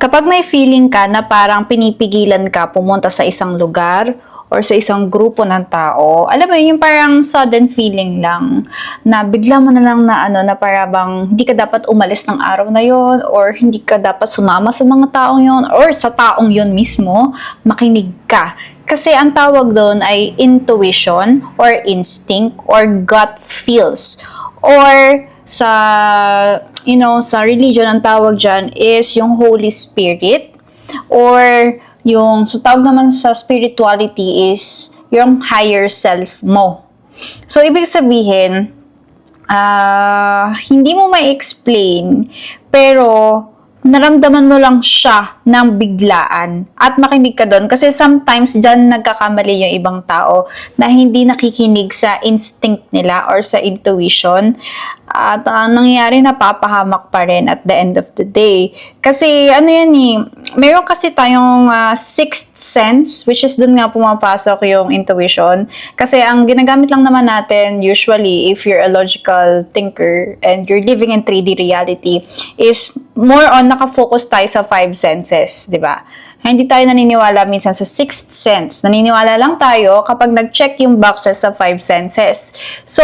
Kapag may feeling ka na parang pinipigilan ka pumunta sa isang lugar or sa isang grupo ng tao, alam mo yun, yung parang sudden feeling lang na bigla mo na lang na na parang hindi ka dapat umalis ng araw na yon or hindi ka dapat sumama sa mga taong yon or sa taong yon mismo, makinig ka. Kasi ang tawag doon ay intuition or instinct or gut feels or sa religion, ang tawag dyan is yung Holy Spirit or yung sa tawag naman sa spirituality is yung higher self mo. So, ibig sabihin, hindi mo ma-explain, pero naramdaman mo lang siya ng biglaan at makinig ka doon kasi sometimes dyan nagkakamali yung ibang tao na hindi nakikinig sa instinct nila or sa intuition at nangyayari napapahamak pa rin at the end of the day. Kasi meron kasi tayong sixth sense, which is doon nga pumapasok yung intuition. Kasi ang ginagamit lang naman natin usually if you're a logical thinker and you're living in 3D reality is more on nakafocus tayo sa five senses, di ba? Hindi tayo naniniwala minsan sa sixth sense. Naniniwala lang tayo kapag nag-check yung boxes sa five senses. So,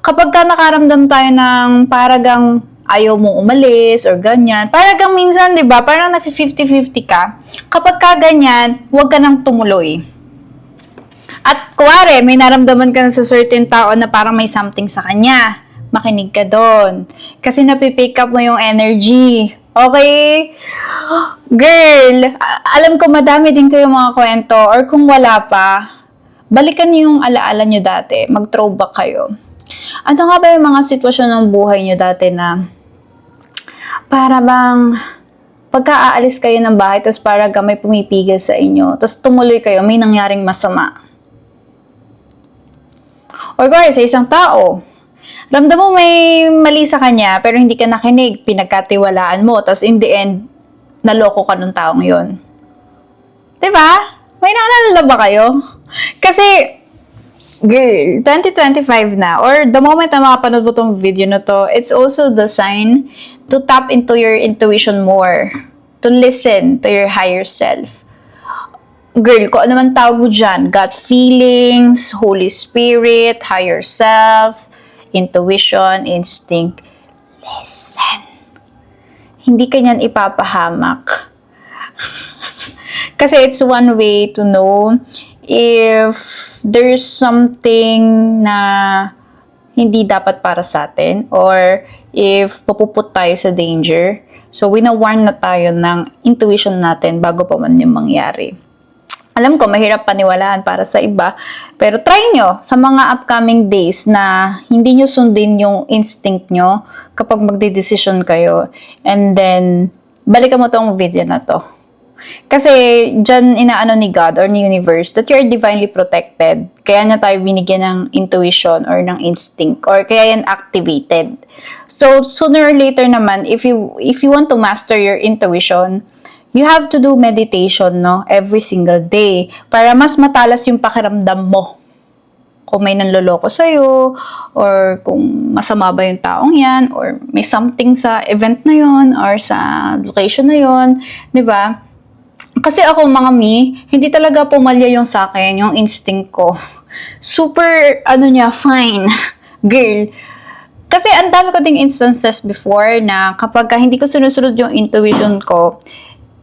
kapag ka nakaramdam tayo ng paragang ayaw mong umalis or ganyan, paragang minsan, di ba, parang na-50-50 ka. Kapag ka ganyan, huwag ka nang tumuloy. At kuwari, may naramdaman ka na sa certain tao na parang may something sa kanya. Makinig ka doon. Kasi napipick up mo yung energy. Okay? Girl, alam ko madami din kayo mga kwento or kung wala pa, balikan niyo yung alaala niyo dati. Mag-throwback kayo. Ano nga ba yung mga sitwasyon ng buhay niyo dati na para bang pagka-aalis kayo ng bahay tapos para may pumipigil sa inyo tapos tumuloy kayo, may nangyaring masama. Or guys, sa isang tao, ramdam mo may mali sa kanya, pero hindi ka nakinig, pinagkatiwalaan mo, tapos in the end, naloko ka ng taong yon. Diba? May naalala ba kayo? Kasi, girl, 2025 na, or the moment na makapanood mo tong video na to, it's also the sign to tap into your intuition more, to listen to your higher self. Girl, kung ano man tawag mo dyan, gut feelings, Holy Spirit, higher self, intuition, instinct, listen. Hindi ka niyan ipapahamak. Kasi it's one way to know if there's something na hindi dapat para sa atin or if papuput tayo sa danger. So, wina-warn na tayo ng intuition natin bago pa man yung mangyari. Alam ko, mahirap paniwalaan para sa iba, pero try nyo sa mga upcoming days na hindi nyo sundin yung instinct nyo kapag magde-decision kayo. And then, balikan mo tong video na to. Kasi, dyan inaano ni God or ni universe that you're divinely protected. Kaya niya tayo binigyan ng intuition or ng instinct or kaya yan activated. So, sooner or later naman, if you want to master your intuition, you have to do meditation, no? Every single day. Para mas matalas yung pakiramdam mo. Kung may nanloloko sa'yo, or kung masama ba yung taong yan, or may something sa event na yon or sa location na yon, di ba? Kasi ako, mga hindi talaga pumalya yung sa akin, yung instinct ko. Super, fine. Girl. Kasi ang dami ko ding instances before na kapag hindi ko sinusunod yung intuition ko,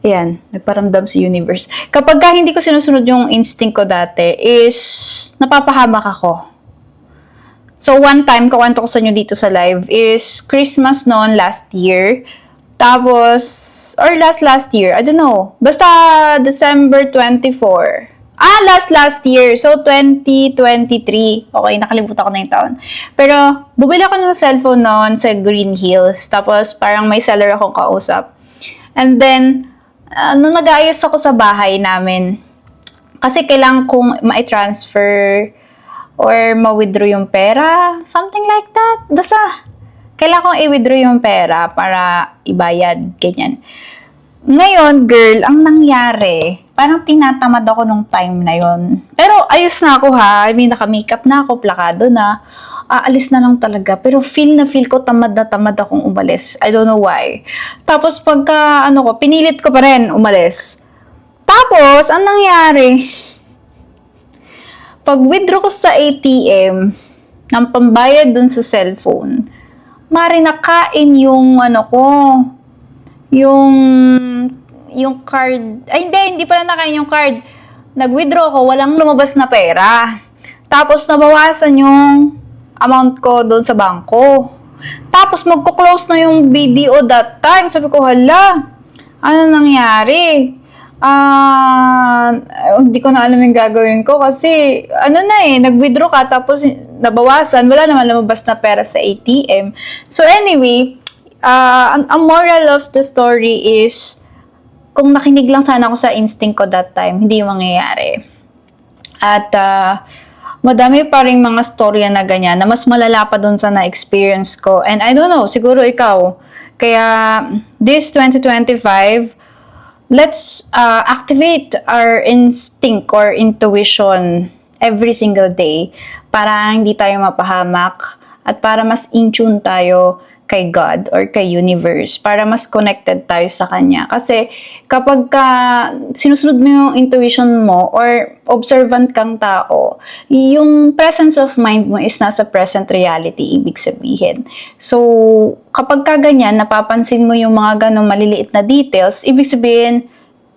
ayan, nagparamdam si universe. Kapag hindi ko sinusunod yung instinct ko dati, is napapahamak ako. So, one time, kawanto ko sa inyo dito sa live, is Christmas noon last year. Tapos, or last year, I don't know. Basta, December 24. Last year. So, 2023. Okay, nakalimutan ko na yung taon. Pero, bumili ako ng cellphone noon sa Green Hills. Tapos, parang may seller akong kausap. And then, nung nag-aayos ako sa bahay namin, kasi kailangan kong ma-transfer or ma-withdraw yung pera, something like that. Basta, kailangan kong i-withdraw yung pera para ibayad, ganyan. Ngayon, girl, ang nangyari, parang tinatamad ako nung time na yon. Pero ayos na ako ha, I mean, naka-makeup na ako, plakado na. aalis na lang talaga. Pero feel na feel ko tamad na tamad akong umalis. I don't know why. Tapos pagka, pinilit ko pa rin umalis. Tapos, ang nangyari, pag withdraw ko sa ATM, ng pambayad dun sa cellphone, nakain yung, yung card, ay hindi pala nakain yung card. Nag-withdraw ko, walang lumabas na pera. Tapos, nabawasan yung amount ko doon sa bangko. Tapos, magko-close na yung BDO that time. Sabi ko, hala, ano nangyari? Hindi ko na alam yung gagawin ko kasi, nag-withdraw ka tapos nabawasan, wala naman lumabas na pera sa ATM. So, anyway, ang moral of the story is, kung nakinig lang sana ako sa instinct ko that time, hindi yung mangyayari. At madami pa rin mga storya na ganyan na mas malala pa dun sa na-experience ko. And I don't know, siguro ikaw. Kaya this 2025, let's activate our instinct or intuition every single day para hindi tayo mapahamak at para mas in tune tayo kay God or kay universe, para mas connected tayo sa Kanya. Kasi kapag sinusunod mo yung intuition mo or observant kang tao, yung presence of mind mo is nasa present reality, ibig sabihin. So, kapag ganyan, napapansin mo yung mga ganong maliliit na details, ibig sabihin,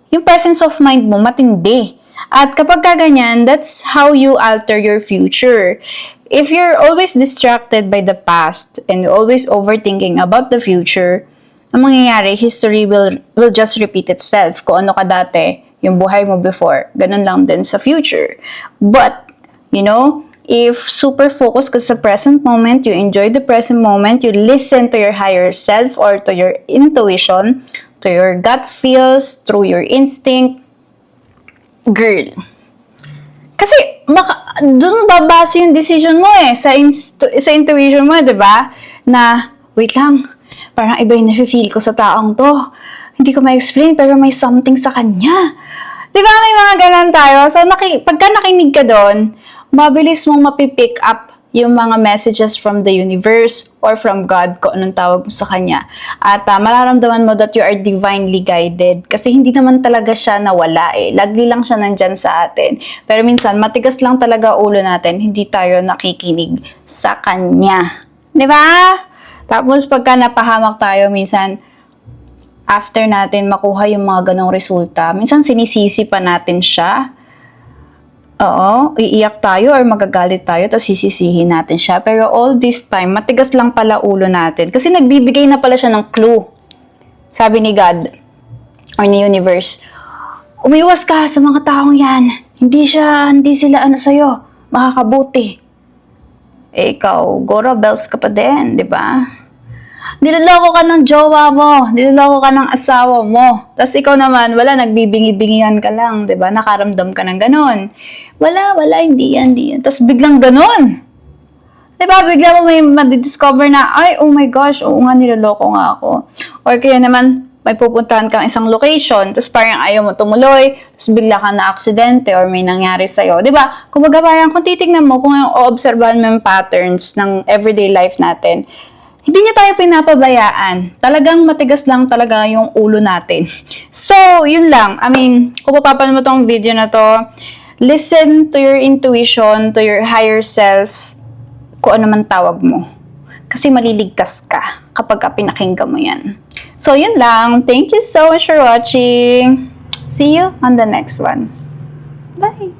yung presence of mind mo matindi. At kapag ganyan, that's how you alter your future. If you're always distracted by the past and you're always overthinking about the future, ang mangyayari, history will just repeat itself. Kung ano ka dati, yung buhay mo before, ganun lang din sa future. But, if super focus ka sa present moment, you enjoy the present moment, you listen to your higher self or to your intuition, to your gut feels, through your instinct, girl. Kasi, doon babase yung decision mo sa intuition mo, di ba? Na, wait lang, parang iba yung nafe-feel ko sa taong to. Hindi ko ma-explain, pero may something sa kanya. Di ba, may mga ganun tayo? So, pagka nakinig ka doon, mabilis mong mapipick up yung mga messages from the universe or from God, kung anong tawag mo sa Kanya. At mararamdaman mo that you are divinely guided. Kasi hindi naman talaga siya nawala Lagi lang siya nandyan sa atin. Pero minsan, matigas lang talaga ulo natin, hindi tayo nakikinig sa Kanya. Di ba? Tapos, pagka napahamak tayo, minsan, after natin makuha yung mga ganong resulta, minsan sinisisi pa natin siya. Oo, iiyak tayo or magagalit tayo tapos sisisihin natin siya. Pero all this time, matigas lang pala ulo natin. Kasi nagbibigay na pala siya ng clue. Sabi ni God or ni universe, umiwas ka sa mga taong yan. Hindi sila sa'yo, makakabuti. Ikaw, Gora Bells ka pa din, di ba? Niloloko ka ng jowa mo, niloloko ka ng asawa mo. Tapos ikaw naman, nagbibingi-bingihan ka lang, 'di ba? Nakaramdam ka ng ganun. Wala, hindi yan. Tapos biglang ganun. 'Di ba? Bigla mo may ma-discover na, ay, oh my gosh, oo nga, niloloko nga ako. Or kaya naman, may pupuntahan kang isang location, tapos parang ayaw mo tumuloy, tapos bigla ka na aksidente or may nangyari sa'yo. 'Di ba? Kumbaga parang kung titignan mo, kung o-obserbahan mo yung patterns ng everyday life natin, hindi niya tayo pinapabayaan. Talagang matigas lang talaga yung ulo natin. So, yun lang. Kung papapanood mo tong video na to, listen to your intuition, to your higher self, kung ano man tawag mo. Kasi maliligtas ka kapag pinakinggan mo yan. So, yun lang. Thank you so much for watching. See you on the next one. Bye!